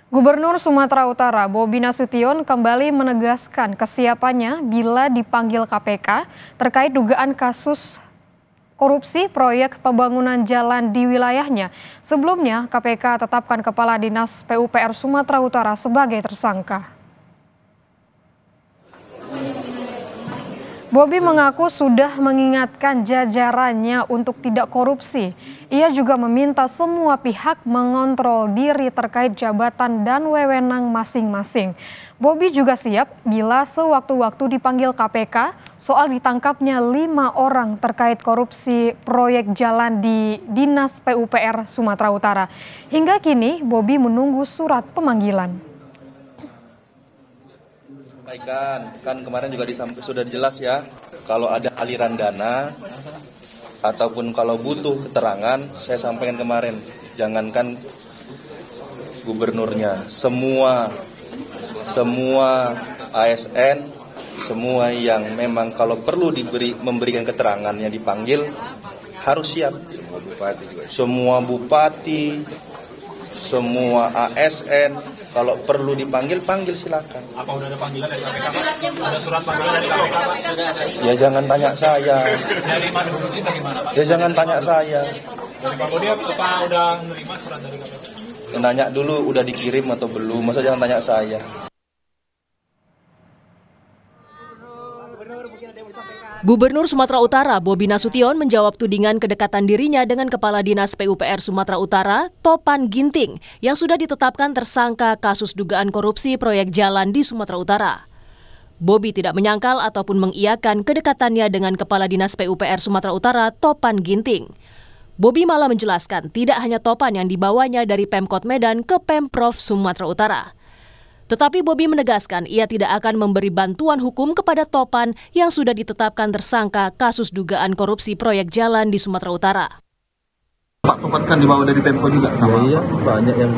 Gubernur Sumatera Utara Bobi Nasution kembali menegaskan kesiapannya bila dipanggil KPK terkait dugaan kasus korupsi proyek pembangunan jalan di wilayahnya. Sebelumnya, KPK tetapkan Kepala Dinas PUPR Sumatera Utara sebagai tersangka. Bobi mengaku sudah mengingatkan jajarannya untuk tidak korupsi. Ia juga meminta semua pihak mengontrol diri terkait jabatan dan wewenang masing-masing. Bobi juga siap bila sewaktu-waktu dipanggil KPK soal ditangkapnya 5 orang terkait korupsi proyek jalan di Dinas PUPR Sumatera Utara. Hingga kini Bobi menunggu surat pemanggilan. Kan kemarin juga sudah jelas ya, kalau ada aliran dana ataupun kalau butuh keterangan, saya sampaikan kemarin, jangankan gubernurnya, semua ASN, semua yang memang kalau perlu memberikan keterangannya dipanggil harus siap. Semua bupati, semua ASN, kalau perlu dipanggil, panggil silakan. Apa udah ada panggilan dari KPK? Ada surat panggilan dari KPK, Pak? Ya jangan tanya saya. Dari Pak Budi bagaimana, Pak? Ya jangan tanya saya. Dari Pak Budi apa udah menerima surat dari KPK? Nanya dulu udah dikirim atau belum, masa jangan tanya saya. Gubernur Sumatera Utara Bobi Nasution menjawab tudingan kedekatan dirinya dengan Kepala Dinas PUPR Sumatera Utara, Topan Ginting, yang sudah ditetapkan tersangka kasus dugaan korupsi proyek jalan di Sumatera Utara. Bobi tidak menyangkal ataupun mengiyakan kedekatannya dengan Kepala Dinas PUPR Sumatera Utara, Topan Ginting. Bobi malah menjelaskan tidak hanya Topan yang dibawanya dari Pemkot Medan ke Pemprov Sumatera Utara. Tetapi Bobi menegaskan ia tidak akan memberi bantuan hukum kepada Topan yang sudah ditetapkan tersangka kasus dugaan korupsi proyek jalan di Sumatera Utara. Pak Topan kan dibawa dari Pemko juga sama? Iya, banyak yang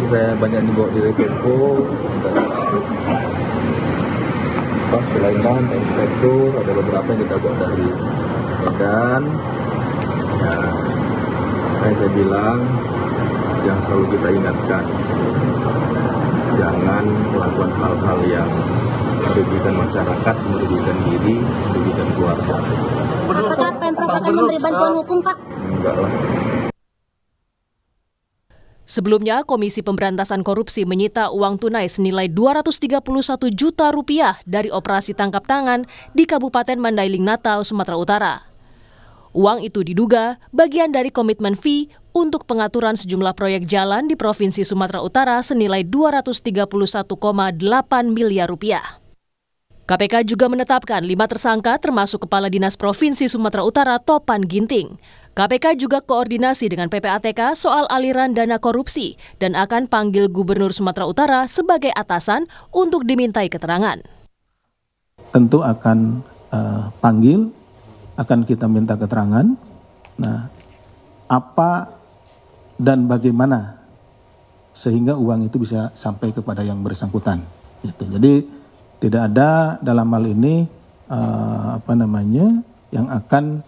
dibawa dari Pemko. Selain bahan inspektur, ada beberapa yang kita bawa dari Medan. Ya, kayak saya bilang, yang selalu kita ingatkan, jangan melakukan hal-hal yang merugikan masyarakat, merugikan diri, merugikan keluarga. Apakah Pemprov akan memberi bantuan hukum, Pak? Enggak lah. Sebelumnya, Komisi Pemberantasan Korupsi menyita uang tunai senilai Rp231 juta dari operasi tangkap tangan di Kabupaten Mandailing Natal, Sumatera Utara. Uang itu diduga bagian dari komitmen fee untuk pengaturan sejumlah proyek jalan di Provinsi Sumatera Utara senilai Rp231,8 miliar. KPK juga menetapkan 5 tersangka termasuk Kepala Dinas Provinsi Sumatera Utara Topan Ginting. KPK juga koordinasi dengan PPATK soal aliran dana korupsi dan akan panggil Gubernur Sumatera Utara sebagai atasan untuk dimintai keterangan. Tentu akan panggil, akan kita minta keterangan. Nah, apa dan bagaimana sehingga uang itu bisa sampai kepada yang bersangkutan. Gitu. Jadi tidak ada dalam hal ini yang akan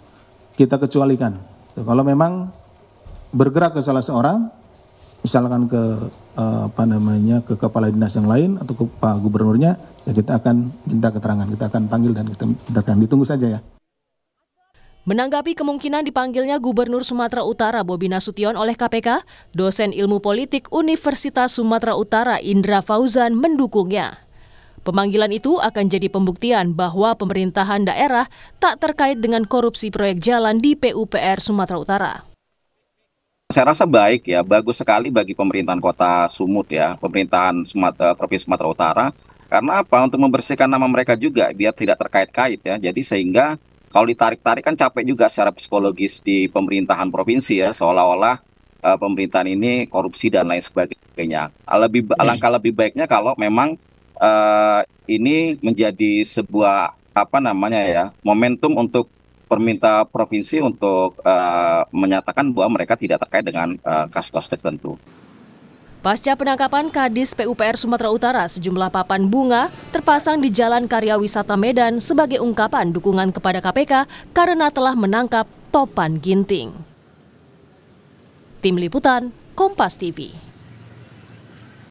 kita kecualikan. Kalau memang bergerak ke salah seorang, misalkan ke ke kepala dinas yang lain atau ke Pak Gubernurnya, ya kita akan minta keterangan, kita akan panggil dan kita akan ditunggu saja ya. Menanggapi kemungkinan dipanggilnya Gubernur Sumatera Utara Bobi Nasution oleh KPK, dosen ilmu politik Universitas Sumatera Utara Indra Fauzan mendukungnya. Pemanggilan itu akan jadi pembuktian bahwa pemerintahan daerah tak terkait dengan korupsi proyek jalan di PUPR Sumatera Utara. Saya rasa baik ya, bagus sekali bagi pemerintahan Kota Sumut ya, pemerintahan Provinsi Sumatera Utara. Karena apa? Untuk membersihkan nama mereka juga biar tidak terkait-kait ya. Jadi sehingga kalau ditarik-tarik kan capek juga secara psikologis di pemerintahan provinsi ya, seolah-olah pemerintahan ini korupsi dan lain sebagainya. Alangkah lebih baiknya kalau memang ini menjadi sebuah momentum untuk pemerintah provinsi untuk menyatakan bahwa mereka tidak terkait dengan kasus-kasus tertentu. Pasca penangkapan Kadis PUPR Sumatera Utara, sejumlah papan bunga terpasang di Jalan Karya Wisata Medan sebagai ungkapan dukungan kepada KPK karena telah menangkap Topan Ginting. Tim Liputan, Kompas TV.